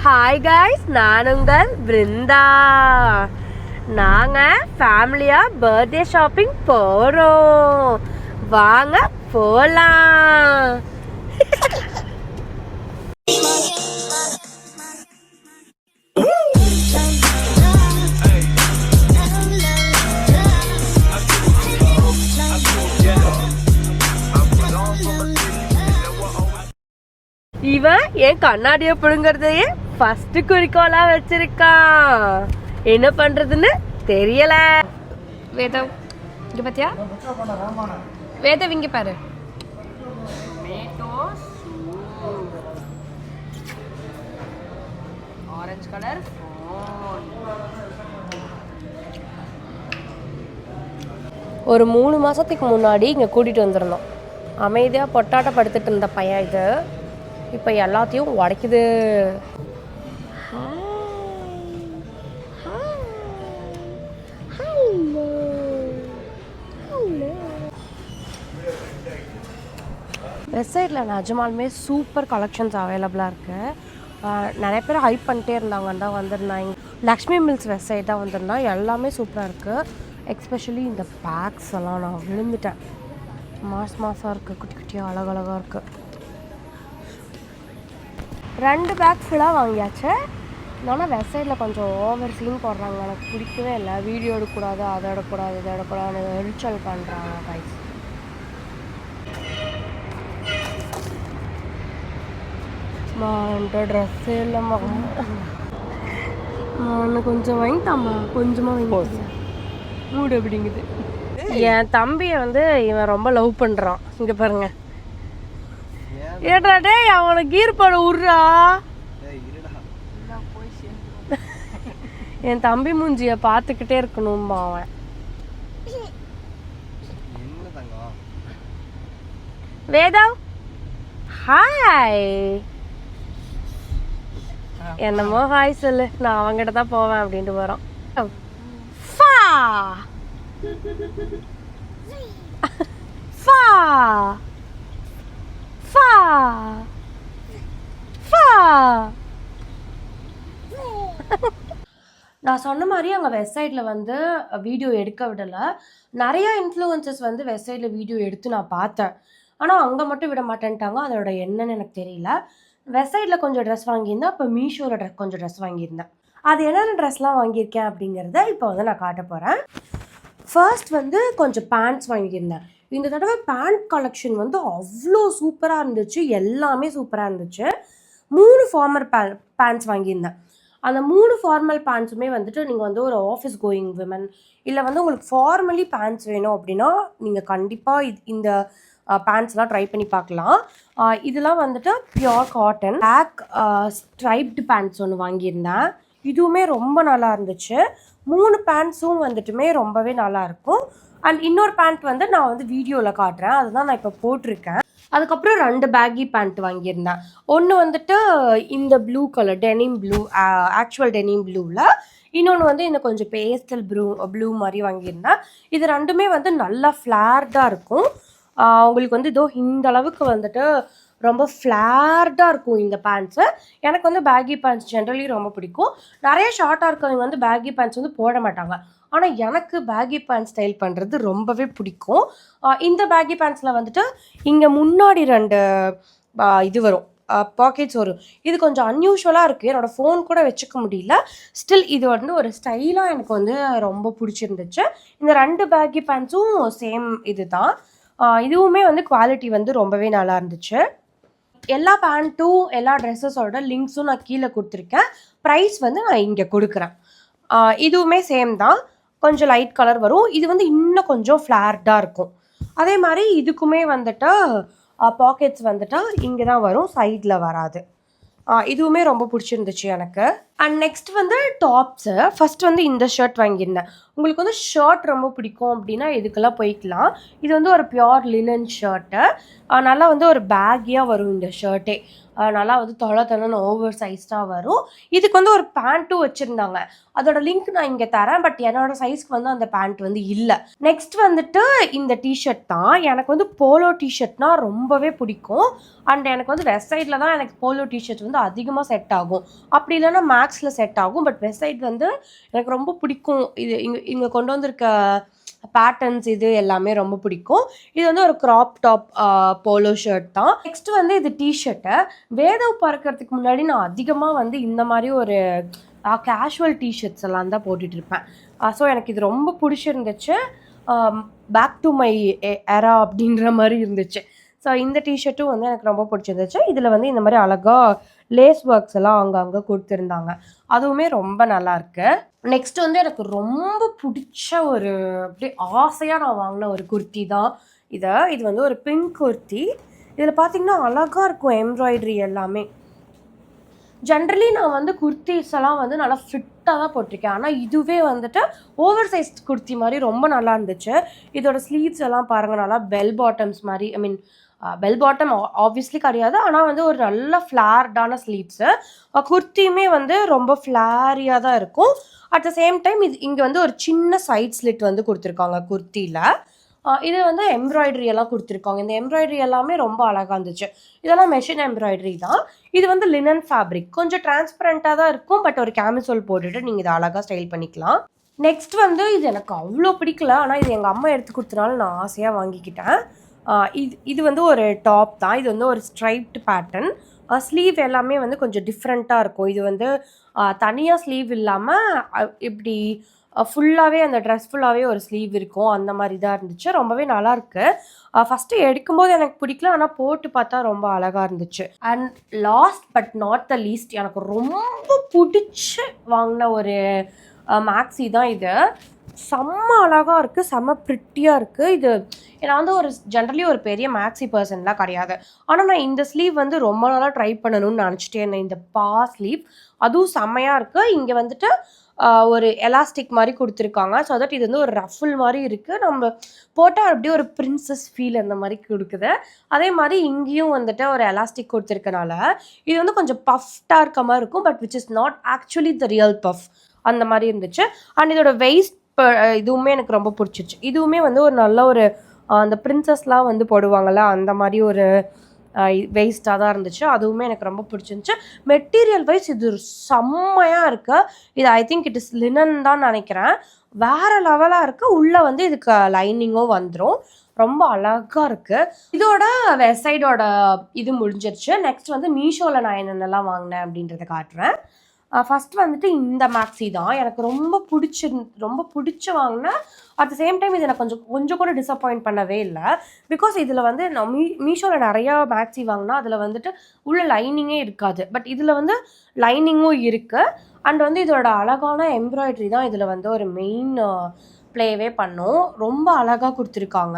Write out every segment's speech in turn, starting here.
Hi guys, நான் உங்கள் பிருந்தா. நாங்கள் ஃபேமிலியாக பர்த்டே ஷாப்பிங் போகிறோம். வாங்க போகலாம். இவன் என் கண்ணாடியை பிடுங்கிறதையே ஃபர்ஸ்ட் குறிக்கோளா வச்சிருக்கான். என்ன பண்றதுன்னு தெரியல. வேதவ் இங்க பாத்தியா? வேதவ் இங்க பாரு. ஆரஞ்சு கலர் ஒரு 3 மாசத்துக்கு முன்னாடி இங்க கூட்டிட்டு வந்திருந்தோம். அமைதியா பொட்டாட்ட படுத்துட்டு இருந்த பையன் இது இப்போ எல்லாத்தையும் உடைக்குது. வெப்சைட்டில் நிஜமாலுமே சூப்பர் கலெக்ஷன்ஸ் அவைலபிளாக இருக்குது. நிறைய பேர் ஹைப் பண்ணிட்டே இருந்தாங்கன்னு தான் வந்திருந்தாங்க. லக்ஷ்மி மில்ஸ் வெப்சைட் தான் வந்திருந்தா. எல்லாமே சூப்பராக இருக்குது. எக்ஸ்பெஷலி இந்த பேக்ஸ் எல்லாம் நான் விழுந்துட்டேன். மாசாக இருக்குது, குட்டி குட்டியாக அழகழகாக இருக்குது. 2 பேக் ஃபுல்லாக வாங்கியாச்சு. ஆனால் வெப்சைட்டில் கொஞ்சம் ஓவர் சீன் போடுறாங்க. எனக்கு பிடிக்கவே இல்லை. வீடியோ எடுக்கக்கூடாது, அதை எடுக்கக்கூடாது, இதை எடுக்கக்கூடாது, எரிச்சல் பண்ணுறாங்க கைஸ். என்கிட்ட ட்ரெஸ்ஸே இல்லைம்மா. நான் கொஞ்சம் வாங்கிட்டாம்மா, கொஞ்சமாக வாங்கி மூடு அப்படிங்குது. என் தம்பியை இவன் ரொம்ப லவ் பண்ணுறான். இங்கே பாருங்க. ஏடா டே, அவனை கீர் பட விட்றா. என் தம்பி மூஞ்சிய பார்த்துக்கிட்டே இருக்கணும்பா அவன். வேதவ் ஹாய். என்னமோ ஹாய் சொல்லு, நான் அவங்ககிட்ட தான் போவேன் அப்படின்ட்டு வரோம். ஃபா ஃபா ஃபா ஃபா. நான் சொன்ன மாதிரி அங்கே வெப்சைட்டில் வீடியோ எடுக்க விடலை. நிறையா இன்ஃப்ளூயன்சஸ் வெப்சைட்டில் வீடியோ எடுத்து நான் பார்த்தேன். ஆனால் அங்கே மட்டும் விட மாட்டேன்ட்டாங்க. அதோட என்னன்னு எனக்கு தெரியல. வெப்சைட்டில் கொஞ்சம் ட்ரெஸ் வாங்கியிருந்தேன். இப்போ மீஷோவில் கொஞ்சம் ட்ரெஸ் வாங்கியிருந்தேன். அது என்னென்ன ட்ரெஸ்லாம் வாங்கியிருக்கேன் அப்படிங்கிறத இப்போ நான் காட்ட போகிறேன். ஃபர்ஸ்ட் கொஞ்சம் பேண்ட்ஸ் வாங்கியிருந்தேன். இந்த தடவை பேண்ட் கலெக்ஷன் அவ்வளோ சூப்பராக இருந்துச்சு. எல்லாமே சூப்பராக இருந்துச்சு. 3 ஃபார்மல் பேண்ட்ஸ் வாங்கியிருந்தேன். அந்த 3 ஃபார்மல் பேண்ட்ஸுமே நீங்கள் ஒரு ஆஃபீஸ் கோயிங் விமன் இல்லை உங்களுக்கு ஃபார்மலி பேண்ட்ஸ் வேணும் அப்படின்னா நீங்கள் கண்டிப்பாக இந்த பேண்ட்ஸ்லாம் ட்ரை பண்ணி பார்க்கலாம். இதெல்லாம் pure cotton black striped pants ஒன்று வாங்கியிருந்தேன். இதுவுமே ரொம்ப நல்லா இருந்துச்சு. 3 பேண்ட்ஸும் ரொம்பவே நல்லாயிருக்கும். அண்ட் இன்னொரு பேண்ட் நான் வீடியோவில் காட்டுறேன். அதுதான் நான் இப்போ போட்டிருக்கேன். அதுக்கப்புறம் 2 பேக்கி பேண்ட் வாங்கியிருந்தேன். ஒன்று இந்த blue colour denim blue, actual denim ப்ளூவில். இன்னொன்று இந்த கொஞ்சம் பேஸ்டல் ப்ளூ மாதிரி வாங்கியிருந்தேன். இது ரெண்டுமே நல்லா ஃப்ளார்டாக இருக்கும். உங்களுக்கு இதோ இந்த அளவுக்கு ரொம்ப ஃப்ளார்டாக இருக்கும் இந்த பேண்ட்ஸு. எனக்கு பேக்கி பேண்ட்ஸ் ஜென்ரலி ரொம்ப பிடிக்கும். நிறைய ஷார்ட்டாக இருக்கவங்க பேக்கி பேண்ட்ஸ் போட மாட்டாங்க. ஆனால் எனக்கு பேக்கி பேண்ட் ஸ்டைல் பண்ணுறது ரொம்பவே பிடிக்கும். இந்த பேக்கி பேண்ட்ஸில் இங்கே முன்னாடி 2 இது வரும், பாக்கெட்ஸ் வரும். இது கொஞ்சம் அன்யூஷுவலாக இருக்குது. என்னோடய ஃபோன் கூட வச்சுக்க முடியல. ஸ்டில் இது ஒரு ஸ்டைலாக எனக்கு ரொம்ப பிடிச்சிருந்துச்சு. இந்த 2 பேக்கி பேண்ட்ஸும் சேம் இது தான். இதுவுமே குவாலிட்டி ரொம்பவே நல்லா இருந்துச்சு. எல்லா பேண்ட்டும் எல்லா ட்ரெஸ்ஸஸோட லிங்க்ஸும் நான் கீழே கொடுத்துருக்கேன். ப்ரைஸ் நான் இங்கே கொடுக்குறேன். இதுவுமே சேம் தான். கொஞ்சம் லைட் கலர் வரும். இது இன்னும் கொஞ்சம் ஃப்ளார்டாக இருக்கும். அதே மாதிரி இதுக்குமே பாக்கெட்ஸ் இங்கே தான் வரும், சைடில் வராது. இதுவுமே ரொம்ப பிடிச்சிருந்துச்சு எனக்கு. And next tops. ஃபர்ஸ்ட் இந்த ஷர்ட் வாங்கியிருந்தேன். உங்களுக்கு ஷர்ட் ரொம்ப பிடிக்கும் அப்படின்னா இதுக்கெல்லாம் போய்க்கலாம். இது ஒரு பியோர் லினன் ஷர்ட்டு. நல்லா ஒரு பேக்கியாக வரும் இந்த ஷர்ட்டே. நல்லா வந்து தொலை ஓவர் சைஸ்டாக வரும். இதுக்கு வந்து ஒரு பேண்ட்டும் வச்சுருந்தாங்க. அதோட லிங்க் நான் இங்கே தரேன். பட் என்னோட சைஸ்க்கு வந்து அந்த பேண்ட் வந்து இல்லை. நெக்ஸ்ட் வந்துட்டு இந்த டிஷர்ட் தான். எனக்கு வந்து போலோ டிஷர்ட்னா ரொம்பவே பிடிக்கும். அண்ட் எனக்கு வந்து வெஸ்ட் சைடில் தான் எனக்கு போலோ டிஷர்ட் வந்து அதிகமாக செட் ஆகும். அப்படி இல்லைன்னா மேக்ஸில் செட் ஆகும். பட் வெஸ்ட் சைட் வந்து எனக்கு ரொம்ப பிடிக்கும். இது இங்கே கொண்டு வந்திருக்க பேட்டர்ன்ஸ் இது எல்லாமே ரொம்ப பிடிக்கும். இது வந்து ஒரு கிராப் டாப் போலோ ஷர்ட் தான். நெக்ஸ்ட் வந்து இது டிஷர்ட்டு. வேதவ் பறக்கிறதுக்கு முன்னாடி நான் அதிகமாக வந்து இந்த மாதிரி ஒரு கேஷுவல் டிஷர்ட்ஸ் எல்லாம் தான் போட்டுட்டு இருப்பேன். ஸோ எனக்கு இது ரொம்ப பிடிச்சிருந்துச்சு. பேக் டு மை எரா அப்படின்ற மாதிரி இருந்துச்சு. ஸோ இந்த டிஷர்ட்டும் வந்து எனக்கு ரொம்ப பிடிச்சிருந்துச்சு. இதில் வந்து இந்த மாதிரி அழகாக லேஸ் ஒர்க்ஸ் எல்லாம் அங்கங்கே கொடுத்துருந்தாங்க. அதுவுமே ரொம்ப நல்லாயிருக்கு. நெக்ஸ்ட் வந்து எனக்கு ரொம்ப பிடிச்ச ஒரு அப்படியே ஆசையாக நான் வாங்கின ஒரு குர்த்தி தான் இது வந்து ஒரு பிங்க் குர்த்தி. இதில் பார்த்தீங்கன்னா அழகாக இருக்கும் எம்ப்ராய்டரி எல்லாமே. ஜென்ரலி நான் வந்து குர்த்திஸ் எல்லாம் வந்து நல்லா ஃபிட்டாக தான் போட்டிருக்கேன். ஆனால் இதுவே வந்துட்டு ஓவர் சைஸ் குர்த்தி மாதிரி ரொம்ப நல்லா இருந்துச்சு. இதோட ஸ்லீவ்ஸ் எல்லாம் பாருங்கள், நல்லா பெல் பாட்டம்ஸ் மாதிரி. ஐ மீன் பெல் பாட்டம் ஆப்வியஸ்லி கிடையாது, ஆனால் வந்து ஒரு நல்ல ஃப்ளார்டான ஸ்லீவ்ஸு. குர்த்தியுமே வந்து ரொம்ப ஃப்ளாரியாக தான் இருக்கும். அட் த சேம் டைம் இங்கே வந்து ஒரு சின்ன சைட் ஸ்லிட் வந்து கொடுத்துருக்காங்க குர்த்தியில். இது வந்து எம்ப்ராய்டரி எல்லாம் கொடுத்துருக்காங்க. இந்த எம்ப்ராய்டரி எல்லாமே ரொம்ப அழகாக இருந்துச்சு. இதெல்லாம் மெஷின் எம்ப்ராய்டரி தான். இது வந்து லினன் ஃபேப்ரிக். கொஞ்சம் டிரான்ஸ்பரண்ட்டாக தான் இருக்கும். பட் ஒரு கேமிசோல் போட்டுட்டு நீங்கள் இதை அழகாக ஸ்டைல் பண்ணிக்கலாம். நெக்ஸ்ட் வந்து இது எனக்கு அவ்வளோ பிடிக்கல, ஆனால் இது எங்கள் அம்மா எடுத்து கொடுத்தனால நான் ஆசையாக வாங்கிக்கிட்டேன். இது வந்து ஒரு டாப் தான். இது வந்து ஒரு ஸ்ட்ரைப்டு பேட்டர்ன். ஸ்லீவ் எல்லாமே வந்து கொஞ்சம் டிஃப்ரெண்ட்டாக இருக்கும். இது வந்து தனியாக ஸ்லீவ் இல்லாமல் இப்படி ஃபுல்லாகவே அந்த ட்ரெஸ் ஃபுல்லாகவே ஒரு ஸ்லீவ் இருக்கும். அந்த மாதிரி தான் இருந்துச்சு. ரொம்பவே நல்லாயிருக்கு. ஃபஸ்ட்டு எடுக்கும்போது எனக்கு பிடிக்கல, ஆனால் போட்டு பார்த்தா ரொம்ப அழகாக இருந்துச்சு. And last but not the least, எனக்கு ரொம்ப பிடிச்சி வாங்கின ஒரு மேக்ஸி தான் இது. செம்ம அழகாக இருக்குது, செம்ம ப்ரிட்டியாக இருக்குது. இது நான் வந்து ஒரு ஜென்ரலி ஒரு பெரிய மேக்ஸி பர்சன்லாம் கிடையாது. ஆனால் நான் இந்த ஸ்லீவ் வந்து ரொம்ப நாளாக ட்ரை பண்ணணும்னு நினச்சிட்டே இருந்தேன். இந்த ஸ்லீவ் அதுவும் செம்மையாக இருக்குது. இங்கே வந்துட்டு ஒரு எலாஸ்டிக் மாதிரி கொடுத்துருக்காங்க. ஸோ தட் இது வந்து ஒரு ரஃபுல் மாதிரி இருக்குது. நம்ம போட்டால் அப்படியே ஒரு பிரின்சஸ் ஃபீல் அந்த மாதிரி கொடுக்குது. அதே மாதிரி இங்கேயும் வந்துட்டு ஒரு எலாஸ்டிக் கொடுத்துருக்கனால இது வந்து கொஞ்சம் பஃப்டாக இருக்க மாதிரி இருக்கும். But which is not actually the real puff அந்த மாதிரி இருந்துச்சு. அண்ட் இதோட வெயிஸ்ட் இதுவுமே எனக்கு ரொம்ப பிடிச்சிருச்சு. இதுவுமே வந்து ஒரு நல்ல ஒரு அந்த பிரின்சஸ்லாம் வந்து போடுவாங்கள்ல அந்த மாதிரி ஒரு வேஸ்ட்டாக தான் இருந்துச்சு. அதுவுமே எனக்கு ரொம்ப பிடிச்சிருந்துச்சு. மெட்டீரியல் வைஸ் இது ஒரு செம்மையாக இருக்குது. இது I think it is linen தான் நினைக்கிறேன். வேறு லெவலாக இருக்குது. உள்ளே வந்து இதுக்கு லைனிங்கும் வந்துடும். ரொம்ப அழகாக இருக்குது. இதோட வெப்சைட்டோட இது முடிஞ்சிருச்சு. நெக்ஸ்ட் வந்து மீஷோவில் நான் என்னென்னலாம் வாங்கினேன் அப்படின்றத காட்டுறேன். ஃபஸ்ட் வந்துட்டு இந்த மேக்ஸி தான் எனக்கு ரொம்ப பிடிச்சி வாங்கினேன். அட் த சேம் டைம் இது எனக்கு கொஞ்சம் கூட டிசப்பாயிண்ட் பண்ணவே இல்லை. பிகாஸ் இதில் வந்து நான் மீஷோவில் நிறையா மேக்ஸி வாங்கினா அதில் வந்துட்டு உள்ள லைனிங்கே இருக்காது. பட் இதில் வந்து லைனிங்கும் இருக்குது. அண்ட் வந்து இதோட அழகான எம்ப்ராய்டரி தான் இதில் வந்து ஒரு மெயின் ப்ளேவே பண்ணும். ரொம்ப அழகாக கொடுத்துருக்காங்க.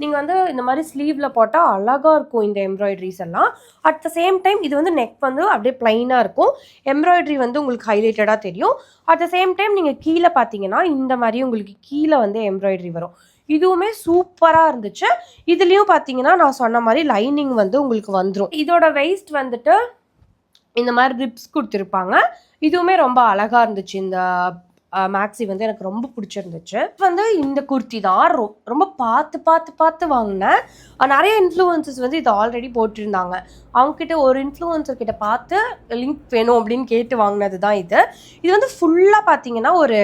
நீங்கள் வந்து இந்த மாதிரி ஸ்லீவில் போட்டால் அழகாக இருக்கும் இந்த எம்ப்ராய்டரிஸ் எல்லாம். அட் த சேம் டைம் இது வந்து நெக் வந்து அப்படியே ப்ளைனாக இருக்கும். எம்ப்ராய்டரி வந்து உங்களுக்கு ஹைலைட்டடாக தெரியும். அட் த சேம் டைம் நீங்கள் கீழே பார்த்தீங்கன்னா இந்த மாதிரி உங்களுக்கு கீழே வந்து எம்ப்ராய்டரி வரும். இதுவுமே சூப்பராக இருந்துச்சு. இதுலேயும் பார்த்தீங்கன்னா நான் சொன்ன மாதிரி லைனிங் வந்து உங்களுக்கு வந்துடும். இதோட வெயிஸ்ட் வந்துட்டு இந்த மாதிரி ரிப்ஸ் கொடுத்துருப்பாங்க. இதுவுமே ரொம்ப அழகாக இருந்துச்சு. இந்த மேக்ஸி வந்து எனக்கு ரொம்ப பிடிச்சிருந்துச்சு. வந்து இந்த குர்த்தி தான் ரொம்ப பார்த்து வாங்கினேன். நிறைய இன்ஃப்ளூயன்சஸ் வந்து இது ஆல்ரெடி போட்டிருந்தாங்க. அவங்கக்கிட்ட ஒரு இன்ஃப்ளூயன்சர் கிட்ட பார்த்து லிங்க் வேணும் அப்படின்னு கேட்டு வாங்கினது தான் இது. இது வந்து ஃபுல்லாக பார்த்தீங்கன்னா ஒரு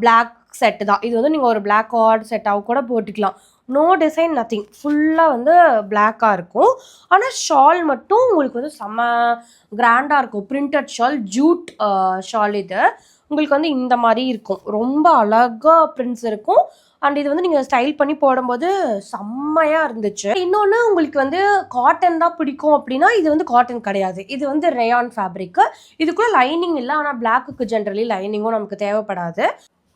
பிளாக் செட்டு தான். இது வந்து நீங்கள் ஒரு பிளாக் கார்டு செட்டாக கூட போட்டுக்கலாம். நோ டிசைன் நத்திங், ஃபுல்லாக வந்து பிளாக்காக இருக்கும். ஆனால் ஷால் மட்டும் உங்களுக்கு வந்து செம்ம கிராண்டாக இருக்கும். Printed shawl, jute shawl. இது உங்களுக்கு வந்து இந்த மாதிரி இருக்கும். ரொம்ப அழகாக பிரிண்ட்ஸ் இருக்கும். அண்ட் இது வந்து நீங்கள் ஸ்டைல் பண்ணி போடும்போது செம்மையாக இருந்துச்சு. இன்னொன்று உங்களுக்கு வந்து காட்டன் தான் பிடிக்கும் அப்படின்னா இது வந்து காட்டன் கிடையாது. இது வந்து ரேயான் ஃபேப்ரிக்கு. இதுக்குள்ளே லைனிங் இல்லை. ஆனால் பிளாக்குக்கு ஜென்ரலி லைனிங்கும் நமக்கு தேவைப்படாது.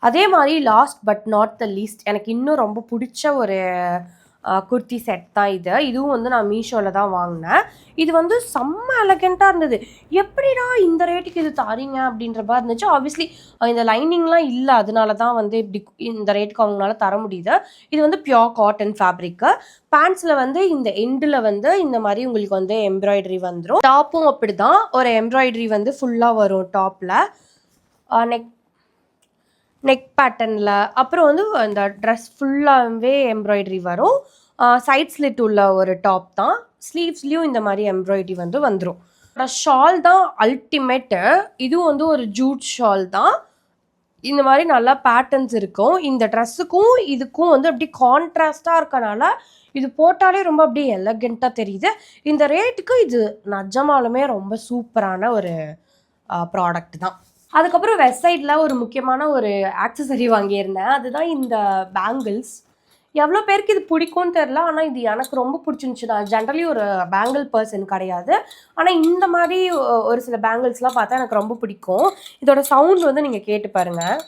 அதே மாதிரி last but not the least எனக்கு இன்னும் ரொம்ப பிடிச்ச ஒரு குர்த்தி செட் தான் இதுவும் வந்து நான் மீஷோவில் தான் வாங்கினேன். இது வந்து செம்ம எலகெண்ட்டாக இருந்தது. எப்படிடா இந்த ரேட்டுக்கு இது தாரீங்க அப்படின்ற மாதிரி இருந்துச்சு. ஆப்வியஸ்லி இந்த லைனிங்லாம் இல்லை, அதனால தான் வந்து இப்படி இந்த ரேட்டுக்கு அவங்களால தர முடியுது. இது வந்து பியோர் காட்டன் ஃபேப்ரிக்கு. பேண்ட்ஸில் வந்து இந்த எண்டில் வந்து இந்த மாதிரி உங்களுக்கு வந்து எம்ப்ராய்டரி வந்துடும். டாப்பும் அப்படி தான், ஒரு எம்ப்ராய்டரி வந்து ஃபுல்லாக வரும் டாப்பில். நெக் பேட்டர்னில் அப்புறம் வந்து அந்த ட்ரெஸ் ஃபுல்லாகவே எம்ப்ராய்டரி வரும். சைட் ஸ்லிட் உள்ள ஒரு டாப் தான். ஸ்லீவ்ஸ்லேயும் இந்த மாதிரி எம்ப்ராய்டரி வந்து வந்துடும். ஷால் தான் அல்டிமேட்டு. இதுவும் வந்து ஒரு ஜூட் ஷால் தான். இந்த மாதிரி நல்லா பேட்டர்ன்ஸ் இருக்கும். இந்த ட்ரெஸ்ஸுக்கும் இதுக்கும் வந்து அப்படி கான்ட்ராஸ்டாக இருக்கனால இது போட்டாலே ரொம்ப அப்படியே எலகெண்ட்டாக தெரியுது. இந்த ரேட்டுக்கு இது நிஜமாலுமே ரொம்ப சூப்பரான ஒரு ப்ராடக்ட் தான். அதுக்கப்புறம் வெப்சைட்டில் ஒரு முக்கியமான ஒரு ஆக்சசரி வாங்கியிருந்தேன். அதுதான் இந்த பேங்கிள்ஸ். எவ்வளோ பேருக்கு இது பிடிக்கும்னு தெரில, ஆனால் இது எனக்கு ரொம்ப பிடிச்சிருந்துச்சு. நான் ஜென்ரலி ஒரு பேங்கிள் பர்சன் கிடையாது, ஆனால் இந்த மாதிரி ஒரு சில பேங்கிள்ஸ்லாம் பார்த்தா எனக்கு ரொம்ப பிடிக்கும். இதோட சவுண்ட் வந்து நீங்கள் கேட்டு பாருங்கள்.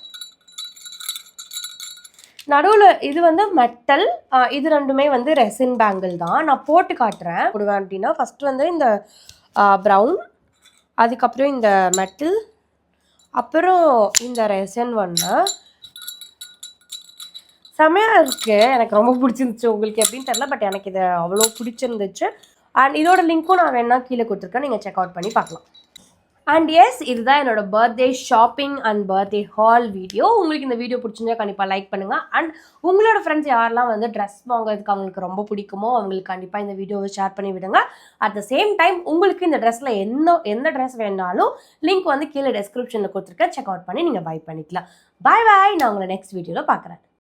நடுவில் இது வந்து மெட்டல், இது ரெண்டுமே வந்து ரெசின் பேங்கிள் தான். நான் போட்டு காட்டுறேன். போடுவேன் அப்படின்னா ஃபஸ்ட்டு வந்து இந்த ப்ரௌன், அதுக்கப்புறம் இந்த மெட்டல், அப்புறம் இந்த ரெசன் ஒன்று. செமையாக இருக்குது, எனக்கு ரொம்ப பிடிச்சிருந்துச்சு. உங்களுக்கு எப்படின்னு தெரில, பட் எனக்கு இது அவ்வளோ பிடிச்சிருந்துச்சு. அண்ட் இதோட லிங்க்கும் நான் வேணா கீழே கொடுத்துருக்கேன், நீங்கள் செக் அவுட் பண்ணி பார்க்கலாம். அண்ட் எஸ், இதுதான் என்னோட birthday shopping and birthday hall video. உங்களுக்கு இந்த வீடியோ பிடிச்சிருந்தா கண்டிப்பாக லைக் பண்ணுங்கள். அண்ட் உங்களோட ஃப்ரெண்ட்ஸ் யாரெல்லாம் வந்து ட்ரெஸ் வாங்குறதுக்கு அவங்களுக்கு ரொம்ப பிடிக்குமோ அவங்களுக்கு கண்டிப்பாக இந்த வீடியோவை ஷேர் பண்ணி விடுங்க. அட் த சேம் டைம் உங்களுக்கு இந்த ட்ரெஸ்ஸில் எந்த ட்ரெஸ் வேணாலும் லிங்க் வந்து கீழே டெஸ்கிரிப்ஷனில் கொடுத்துருக்கேன், செக் அவுட் பண்ணி நீங்கள் பை பண்ணிக்கலாம். பாய் பாய், நான் உங்களை நெக்ஸ்ட் வீடியோவில் பார்க்குறேன்.